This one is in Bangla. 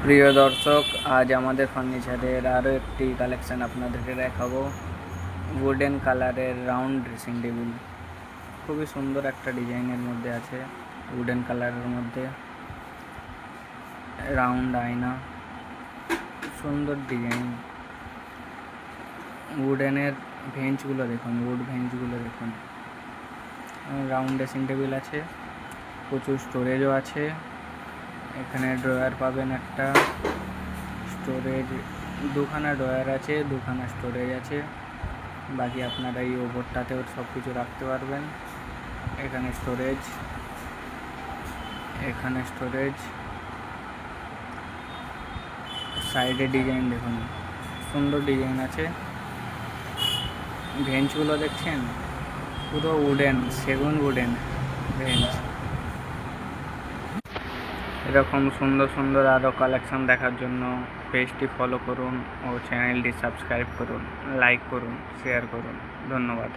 প্রিয় দর্শক, আজ আমাদের ফার্নিচারের আরও একটি কালেকশান আপনাদেরকে দেখাবো। উডেন কালারের রাউন্ড ড্রেসিং টেবিল, খুবই সুন্দর একটা ডিজাইনের মধ্যে আছে। উডেন কালারের মধ্যে রাউন্ড আয়না, সুন্দর ডিজাইন। উডেনের ভেঞ্চগুলো দেখুন, উড ভেঞ্চগুলো দেখুন। রাউন্ড ড্রেসিং টেবিল আছে, প্রচুর স্টোরেজও আছে। এখানে ড্রয়ার পাবেন একটা, স্টোরেজ দুখানা ড্রয়ার আছে, দুখানা স্টোরেজ আছে। বাকি আপনারা এই ওপরটাতেও সব কিছু রাখতে পারবেন। এখানে স্টোরেজ, এখানে স্টোরেজ। সাইডে ডিজাইন দেখুন, সুন্দর ডিজাইন আছে। বেঞ্চগুলো দেখছেন, পুরো উডেন, সেগুন উডেন বেঞ্চ। এরকম সুন্দর সুন্দর আরও কালেকশন দেখার জন্য পেজটি ফলো করুন ও চ্যানেলটি সাবস্ক্রাইব করুন, লাইক করুন, শেয়ার করুন। ধন্যবাদ।